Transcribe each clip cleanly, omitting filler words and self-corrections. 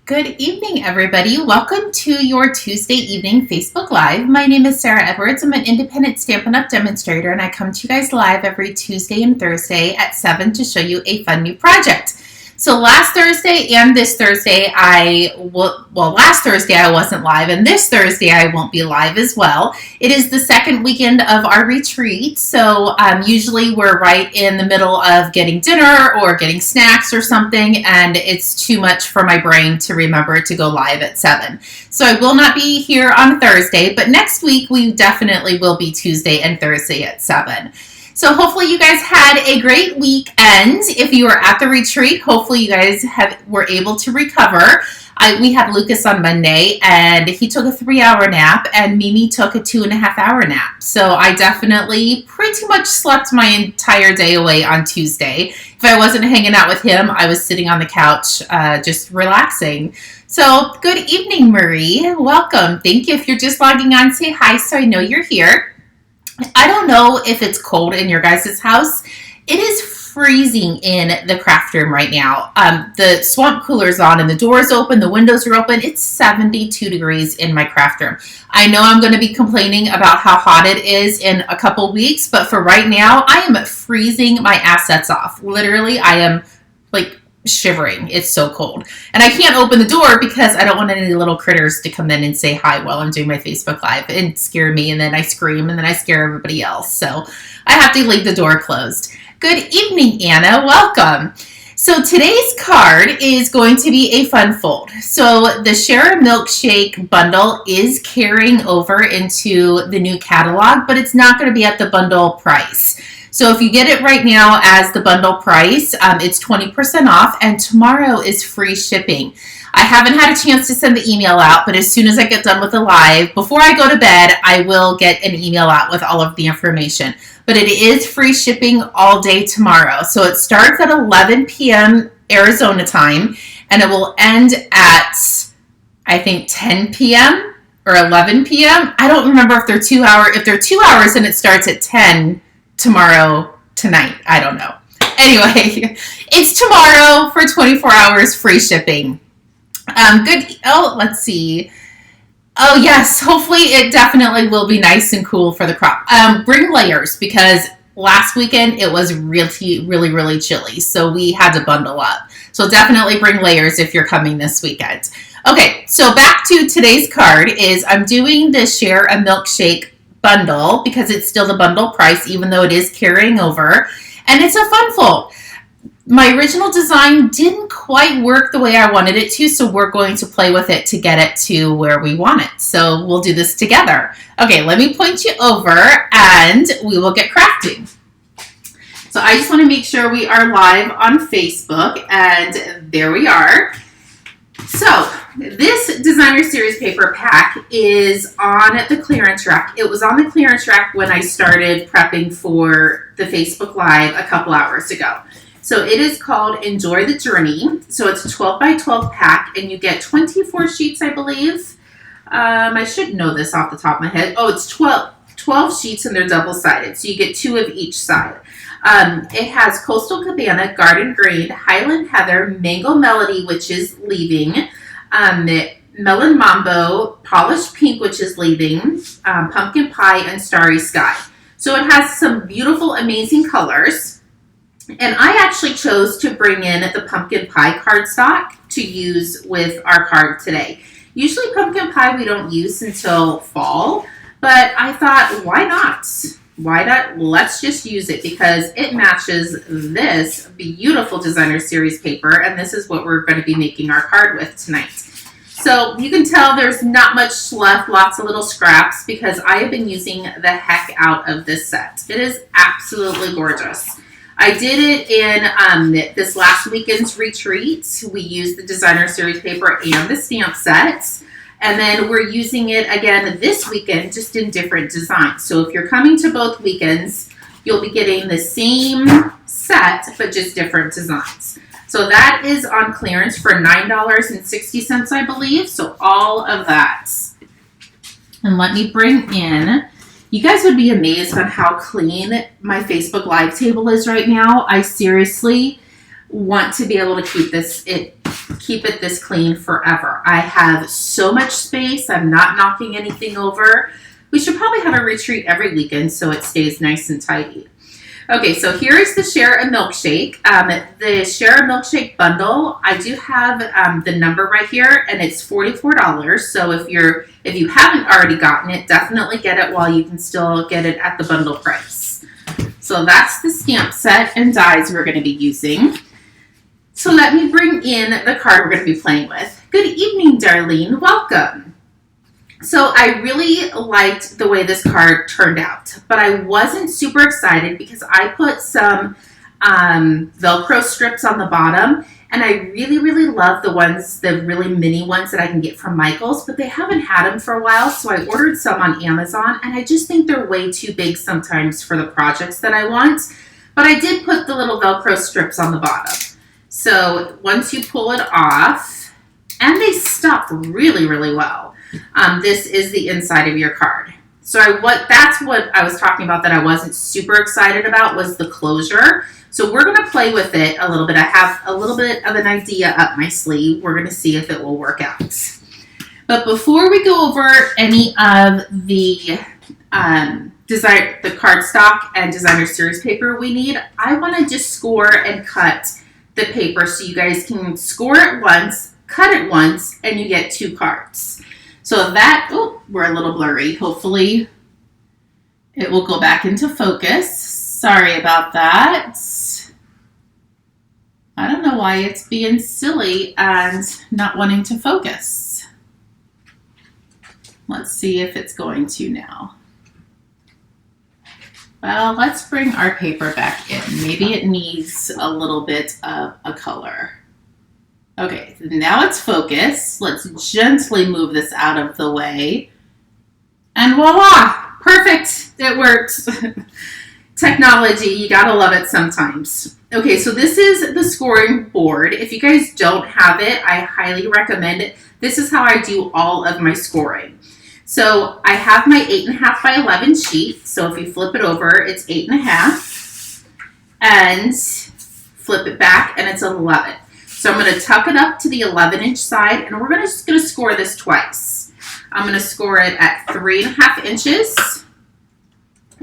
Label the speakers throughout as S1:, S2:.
S1: Good evening, everybody. Welcome to your Tuesday evening Facebook Live. My name is Sarah Edwards. I'm an independent Stampin' Up! Demonstrator, and I come to you guys live every Tuesday and Thursday at 7 to show you a fun new project. So last Thursday and this Thursday, last Thursday I wasn't live, and this Thursday I won't be live as well. It is the second weekend of our retreat, so usually we're right in the middle of getting dinner or getting snacks or something, and it's too much for my brain to remember to go live at 7. So I will not be here on Thursday, but next week we definitely will be Tuesday and Thursday at 7. So hopefully you guys had a great weekend. If you were at the retreat, hopefully you guys were able to recover. We had Lucas on Monday, and he took a 3-hour nap, and Mimi took a 2.5-hour nap. So I definitely pretty much slept my entire day away on Tuesday. If I wasn't hanging out with him, I was sitting on the couch just relaxing. So good evening, Marie. Welcome. Thank you. If you're just logging on, say hi so I know you're here. I don't know if it's cold in your guys' house. It is freezing in the craft room right now. The swamp cooler's on and the door's open, the windows are open. It's 72 degrees in my craft room. I know I'm going to be complaining about how hot it is in a couple weeks, but for right now, I am freezing my assets off. Literally, I am like shivering. It's so cold. And I can't open the door because I don't want any little critters to come in and say hi while I'm doing my Facebook Live and scare me, and then I scream and then I scare everybody else. So I have to leave the door closed. Good evening, Anna. Welcome. So today's card is going to be a fun fold. So the Share a MilkShake bundle is carrying over into the new catalog, but it's not going to be at the bundle price. So if you get it right now as the bundle price, it's 20% off, and tomorrow is free shipping. I haven't had a chance to send the email out, but as soon as I get done with the live, before I go to bed, I will get an email out with all of the information. But it is free shipping all day tomorrow. So it starts at 11 p.m. Arizona time, and it will end at, I think, 10 p.m. or 11 p.m. I don't remember if they're 2 hours. If they're 2 hours and it starts at 10 tomorrow, tonight, I don't know. Anyway, it's tomorrow for 24 hours free shipping. Good. Oh, let's see. Oh, yes. Hopefully it definitely will be nice and cool for the crop. Bring layers, because last weekend it was really chilly. So we had to bundle up. So definitely bring layers if you're coming this weekend. Okay, so back to today's card is I'm doing the Share a MilkShake bundle because it's still the bundle price, even though it is carrying over. And it's a fun fold. My original design didn't quite work the way I wanted it to, so we're going to play with it to get it to where we want it. So we'll do this together. Okay, let me point you over and we will get crafting. So I just want to make sure we are live on Facebook, and there we are. So this designer series paper pack is on the clearance rack. It was on the clearance rack when I started prepping for the Facebook Live a couple hours ago. So it is called Enjoy the Journey. So it's a 12 by 12 pack, and you get 24 sheets, I believe. I should know this off the top of my head. Oh, it's 12 sheets, and they're double-sided. So you get 2 of each side. It has Coastal Cabana, Garden Green, Highland Heather, Mango Melody, which is leaving, Melon Mambo, Polished Pink, which is leaving, Pumpkin Pie, and Starry Sky. So it has some beautiful, amazing colors. And I actually chose to bring in the Pumpkin Pie cardstock to use with our card today. Usually Pumpkin Pie we don't use until fall, but I thought, why not? Why not? Let's just use it because it matches this beautiful designer series paper, and this is what we're going to be making our card with tonight. So you can tell there's not much left, lots of little scraps, because I have been using the heck out of this set. It is absolutely gorgeous. I did it in this last weekend's retreat. We used the designer series paper and the stamp sets. And then we're using it again this weekend, just in different designs. So if you're coming to both weekends, you'll be getting the same set, but just different designs. So that is on clearance for $9.60, I believe. So all of that. And let me bring in, you guys would be amazed on how clean my Facebook Live table is right now. I seriously want to be able to keep this keep it this clean forever. I have so much space. I'm not knocking anything over. We should probably have a retreat every weekend so it stays nice and tidy. Okay, so here is the Share a Milkshake. The Share a Milkshake bundle, I do have the number right here, and it's $44. So if you haven't already gotten it, definitely get it while you can still get it at the bundle price. So that's the stamp set and dies we're going to be using. So let me bring in the card we're going to be playing with. Good evening, Darlene. Welcome. So I really liked the way this card turned out, but I wasn't super excited because I put some Velcro strips on the bottom, and I really, really love the really mini ones that I can get from Michael's, but they haven't had them for a while, so I ordered some on Amazon, and I just think they're way too big sometimes for the projects that I want, but I did put the little Velcro strips on the bottom. So once you pull it off, and they stuck really, really well. This is the inside of your card. So that's what I was talking about that I wasn't super excited about was the closure. So we're going to play with it a little bit. I have a little bit of an idea up my sleeve. We're going to see if it will work out. But before we go over any of the cardstock and designer series paper we need, I want to just score and cut the paper so you guys can score it once, cut it once, and you get 2 cards. So that, we're a little blurry. Hopefully it will go back into focus. Sorry about that. I don't know why it's being silly and not wanting to focus. Let's see if it's going to now. Well, let's bring our paper back in. Maybe it needs a little bit of a color. Okay, now it's focused. Let's gently move this out of the way. And voila! Perfect! It works. Technology, you gotta love it sometimes. Okay, so this is the scoring board. If you guys don't have it, I highly recommend it. This is how I do all of my scoring. So I have my 8.5 by 11 sheet. So if you flip it over, it's 8.5. And flip it back, and it's 11. So I'm going to tuck it up to the 11-inch side, and we're just going to score this twice. I'm going to score it at 3.5 inches,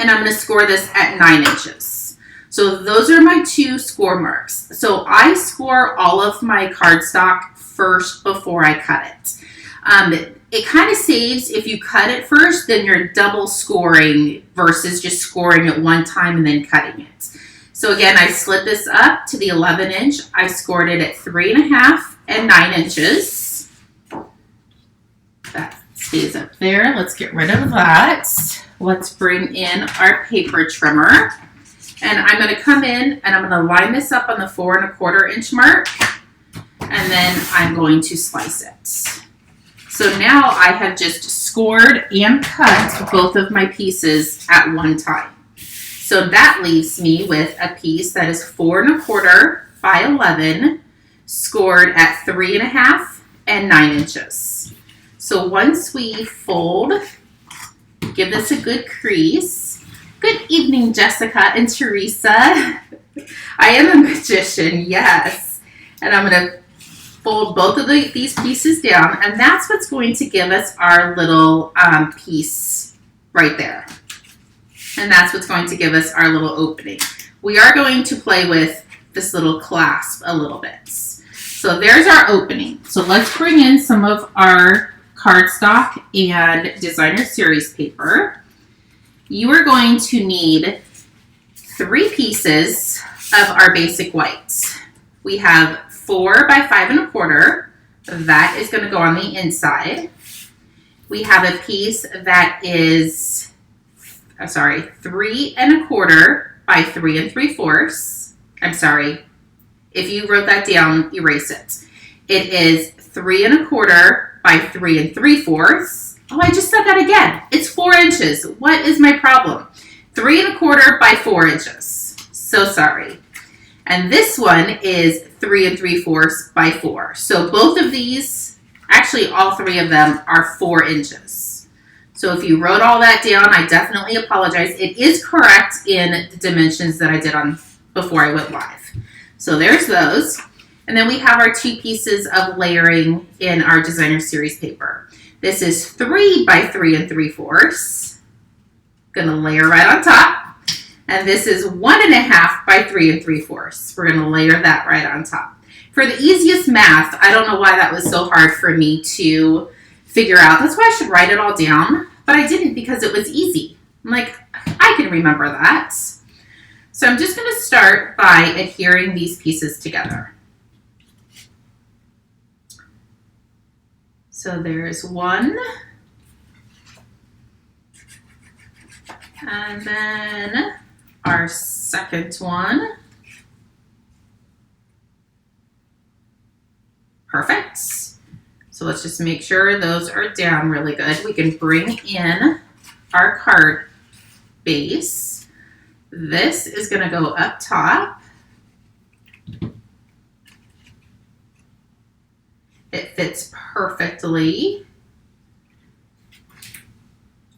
S1: and I'm going to score this at 9 inches. So those are my 2 score marks. So I score all of my cardstock first before I cut it. It kind of saves if you cut it first, then you're double scoring versus just scoring it one time and then cutting it. So again, I slid this up to the 11-inch. I scored it at 3.5 and 9 inches. That stays up there. Let's get rid of that. Let's bring in our paper trimmer. And I'm going to come in and I'm going to line this up on the 4.25 inch mark. And then I'm going to slice it. So now I have just scored and cut both of my pieces at one time. So that leaves me with a piece that is 4.25 by 11, scored at 3.5 and 9 inches. So once we fold, give this a good crease. Good evening, Jessica and Teresa. I am a magician, yes. And I'm going to fold both of these pieces down, and that's what's going to give us our little piece right there. And that's what's going to give us our little opening. We are going to play with this little clasp a little bit. So there's our opening. So let's bring in some of our cardstock and designer series paper. You are going to need 3 pieces of our basic whites. We have 4 by 5.25. That is going to go on the inside. We have a piece that is 3.25 by 3 3/4. I'm sorry. If you wrote that down, erase it. It is 3.25 by 3 3/4. Oh, I just said that again. It's 4 inches. What is my problem? 3.25 by 4 inches. So sorry. And this one is 3 3/4 by 4. So both of these, actually all 3 of them, are 4 inches. So if you wrote all that down, I definitely apologize. It is correct in the dimensions that I did on before I went live. So there's those. And then we have our 2 pieces of layering in our designer series paper. This is 3 by 3 3/4. Gonna layer right on top. And this is 1.5 by 3 3/4. We're gonna layer that right on top. For the easiest math, I don't know why that was so hard for me to figure out. That's why I should write it all down, but I didn't because it was easy. I'm like, I can remember that. So I'm just gonna start by adhering these pieces together. So there's 1, and then our second one. Perfect. So let's just make sure those are down really good. We can bring in our card base. This is going to go up top. It fits perfectly.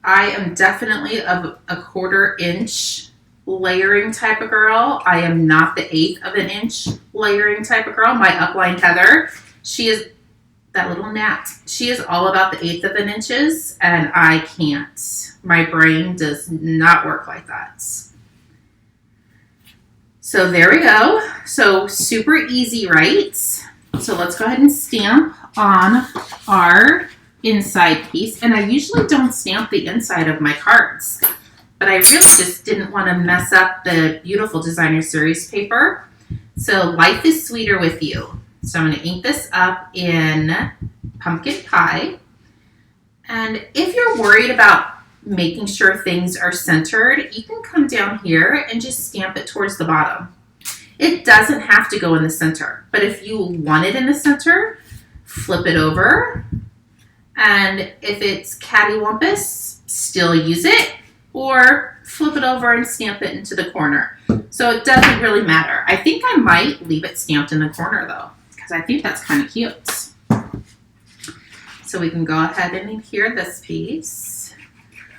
S1: I am definitely of a 1/4 inch layering type of girl. I am not the 1/8 of an inch layering type of girl. My upline Heather, she is that little gnat. She is all about the 1/8 of an inches, and I can't. My brain does not work like that. So there we go. So super easy, right? So let's go ahead and stamp on our inside piece. And I usually don't stamp the inside of my cards, but I really just didn't want to mess up the beautiful designer series paper. So life is sweeter with you. So I'm going to ink this up in pumpkin pie. And if you're worried about making sure things are centered, you can come down here and just stamp it towards the bottom. It doesn't have to go in the center, but if you want it in the center, flip it over. And if it's cattywampus, still use it, or flip it over and stamp it into the corner. So it doesn't really matter. I think I might leave it stamped in the corner though, because I think that's kind of cute. So we can go ahead and adhere this piece.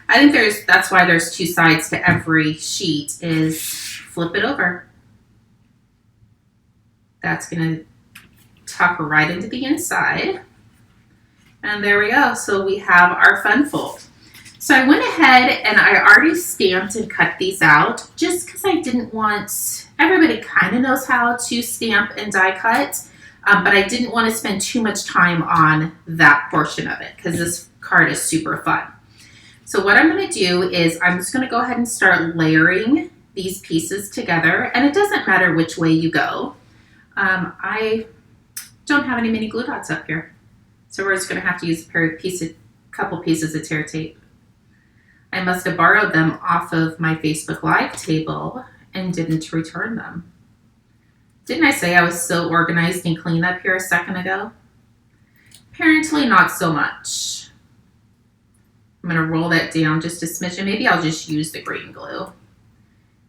S1: I think that's why there's 2 sides to every sheet, is flip it over. That's going to tuck right into the inside. And there we go. So we have our fun fold. So I went ahead and I already stamped and cut these out just because I didn't want, everybody kind of knows how to stamp and die cut, but I didn't want to spend too much time on that portion of it because this card is super fun. So what I'm going to do is I'm just going to go ahead and start layering these pieces together, and it doesn't matter which way you go. I don't have any mini glue dots up here, so we're just going to have to use a couple pieces of tear tape. I must have borrowed them off of my Facebook Live table and didn't return them. Didn't I say I was so organized and clean up here a second ago? Apparently not so much. I'm going to roll that down just a smidgen. Maybe I'll just use the green glue.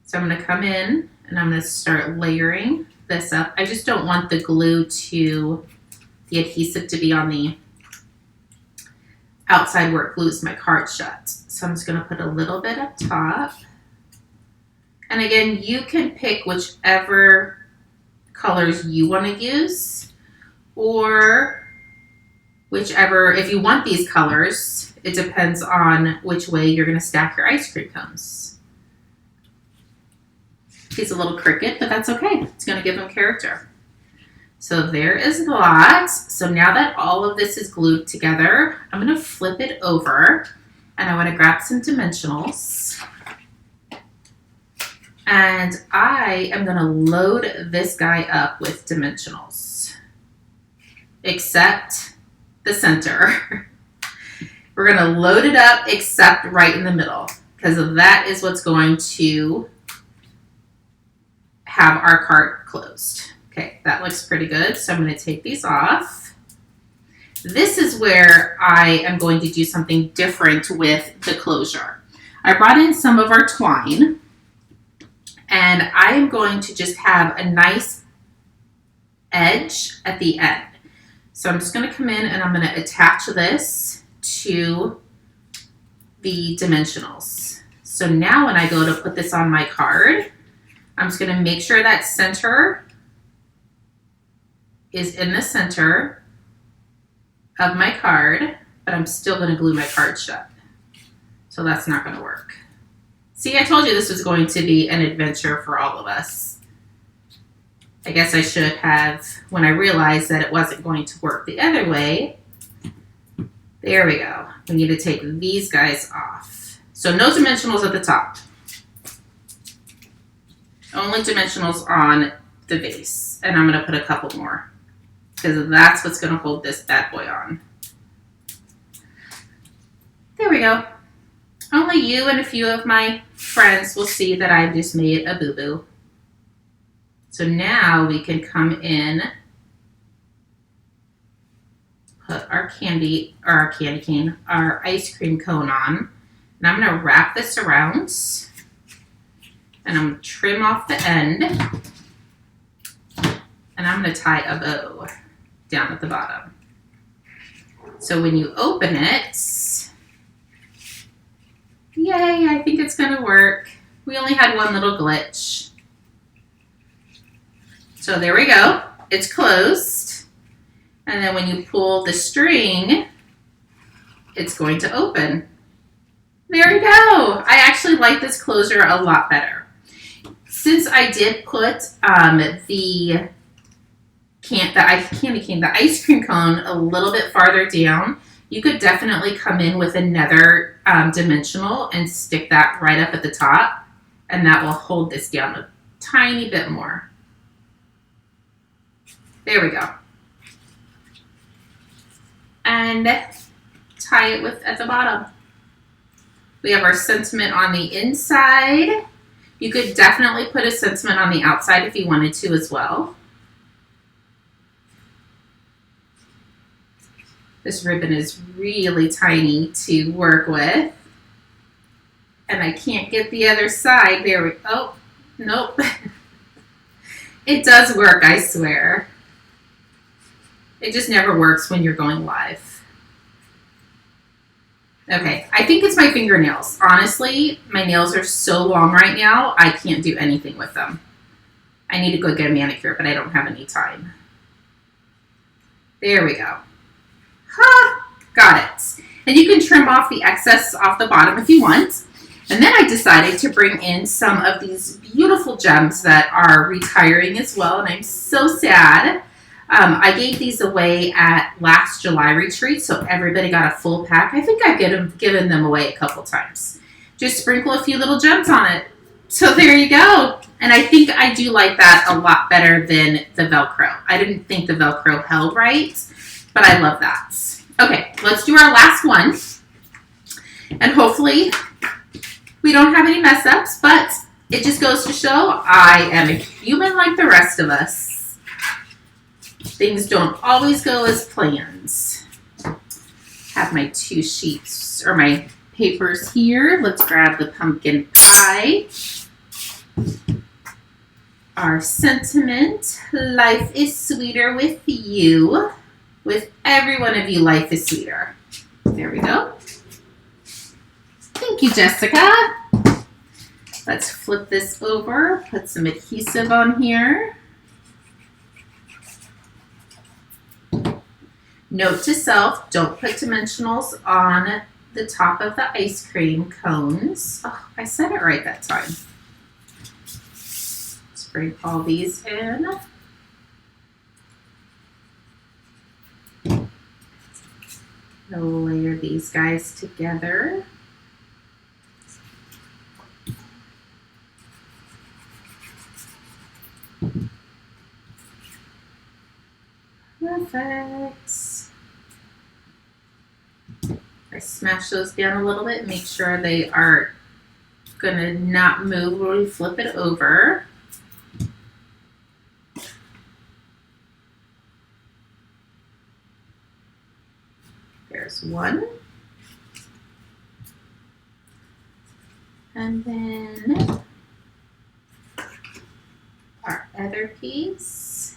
S1: So I'm going to come in and I'm going to start layering this up. I just don't want the glue the adhesive to be on the outside where it glues my card shut. So I'm just going to put a little bit up top. And again, you can pick whichever colors you want to use, or whichever, if you want these colors, it depends on which way you're going to stack your ice cream cones. He's a little crooked, but that's okay. It's going to give him character. So there is that. So now that all of this is glued together, I'm going to flip it over, and I want to grab some dimensionals. And I am going to load this guy up with dimensionals, except the center. We're going to load it up except right in the middle, because that is what's going to have our card closed. Okay, that looks pretty good. So I'm going to take these off. This is where I am going to do something different with the closure. I brought in some of our twine, and I am going to just have a nice edge at the end. So I'm just going to come in and I'm going to attach this to the dimensionals. So now when I go to put this on my card, I'm just going to make sure that center is in the center of my card, but I'm still going to glue my card shut. So that's not going to work. See, I told you this was going to be an adventure for all of us. I guess I should have, when I realized that it wasn't going to work the other way. There we go. We need to take these guys off. So no dimensionals at the top. Only dimensionals on the vase. And I'm going to put a couple more, because that's what's going to hold this bad boy on. There we go. Only you and a few of my friends will see that I just made a boo-boo. So now we can come in, put our candy cane, our ice cream cone on. And I'm going to wrap this around. And I'm going to trim off the end. And I'm going to tie a bow down at the bottom. So when you open it, yay, I think it's going to work. We only had one little glitch. So there we go. It's closed. And then when you pull the string, it's going to open. There we go. I actually like this closure a lot better. Since I did put the candy cane, the ice cream cone a little bit farther down, you could definitely come in with another dimensional and stick that right up at the top, and that will hold this down a tiny bit more. There we go. And tie it with at the bottom. We have our sentiment on the inside. You could definitely put a sentiment on the outside if you wanted to as well. This ribbon is really tiny to work with. And I can't get the other side. There we go. Oh, nope. It does work, I swear. It just never works when you're going live. Okay, I think it's my fingernails. Honestly, my nails are so long right now, I can't do anything with them. I need to go get a manicure, but I don't have any time. There we go. Ha! Got it. And you can trim off the excess off the bottom if you want. And then I decided to bring in some of these beautiful gems that are retiring as well, and I'm so sad. I gave these away at last July retreat, so everybody got a full pack. I think I've given them away a couple times. Just sprinkle a few little gems on it. So there you go. And I think I do like that a lot better than the Velcro. I didn't think the Velcro held right, but I love that. Okay, let's do our last one. And hopefully we don't have any mess ups, but it just goes to show I am a human like the rest of us. Things don't always go as planned. Have my 2 sheets or my papers here. Let's grab the pumpkin pie. Our sentiment, life is sweeter with you. With every one of you, life is sweeter. There we go. Thank you, Jessica. Let's flip this over, put some adhesive on here. Note to self, don't put dimensionals on the top of the ice cream cones. Oh, I said it right that time. Let's bring all these in. We'll layer these guys together. Perfect. I smash those down a little bit, make sure they are gonna not move when we flip it over. There's one. And then our other piece.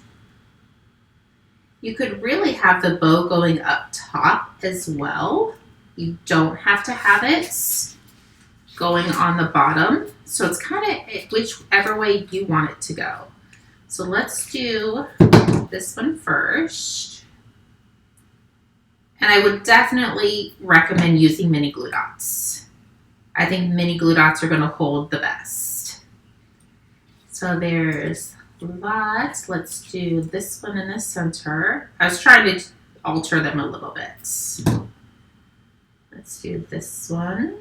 S1: You could really have the bow going up top as well. You don't have to have it going on the bottom. So it's kind of whichever way you want it to go. So let's do this one first. And I would definitely recommend using mini glue dots. I think mini glue dots are going to hold the best. So there's that. Let's do this one in the center. I was trying to alter them a little bit. Let's do this one.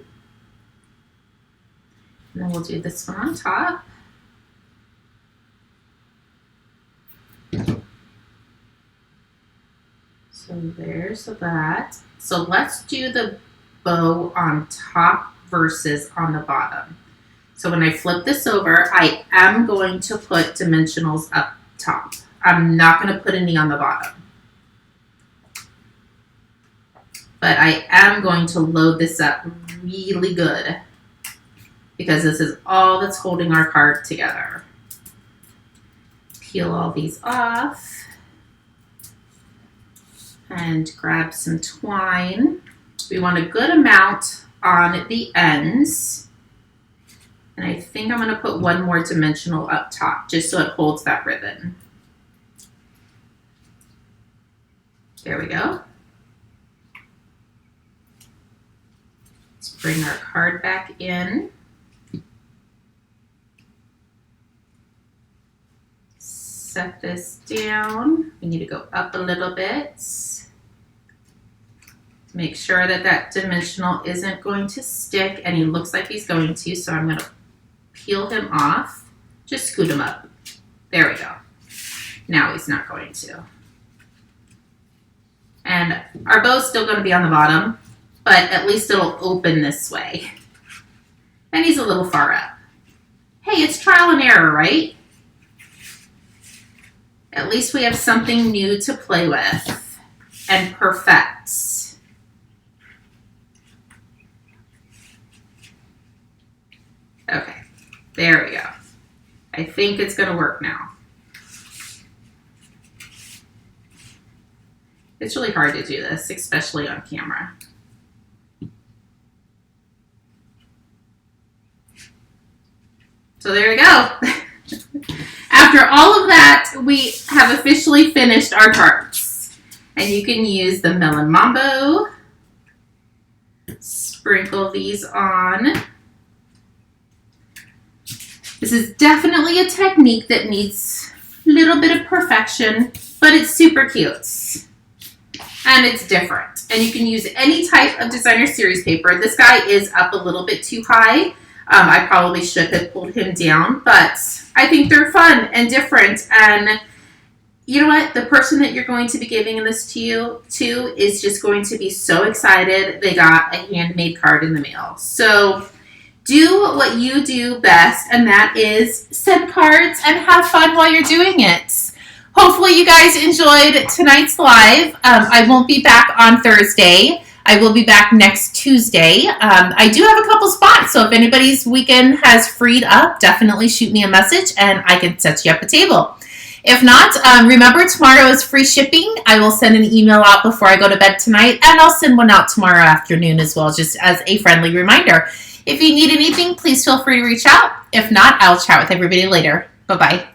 S1: And then we'll do this one on top. So there's that. So let's do the bow on top versus on the bottom. So when I flip this over, I am going to put dimensionals up top. I'm not going to put any on the bottom. But I am going to load this up really good because this is all that's holding our card together. Peel all these off and grab some twine. We want a good amount on the ends. And I think I'm going to put one more dimensional up top just so it holds that ribbon. There we go. Let's bring our card back in. Set this down. We need to go up a little bit. Make sure that that dimensional isn't going to stick, and he looks like he's going to, so I'm going to peel him off. Just scoot him up. There we go. Now he's not going to. And our bow's still going to be on the bottom, but at least it'll open this way. And he's a little far up. Hey, it's trial and error, right? At least we have something new to play with and perfect. Okay, there we go. I think it's going to work now. It's really hard to do this, especially on camera. So there we go. After all of that, we have officially finished our cards. And you can use the Melon Mambo. Sprinkle these on. This is definitely a technique that needs a little bit of perfection, but it's super cute. And it's different. And you can use any type of designer series paper. This guy is up a little bit too high. I probably should have pulled him down, but I think they're fun and different. And you know what? The person that you're going to be giving this to is just going to be so excited they got a handmade card in the mail. So do what you do best, and that is send cards and have fun while you're doing it. Hopefully you guys enjoyed tonight's live. I won't be back on Thursday. I will be back next Tuesday. I do have a couple spots, so if anybody's weekend has freed up, definitely shoot me a message and I can set you up a table. If not, remember tomorrow is free shipping. I will send an email out before I go to bed tonight, and I'll send one out tomorrow afternoon as well, just as a friendly reminder. If you need anything, please feel free to reach out. If not, I'll chat with everybody later. Bye-bye.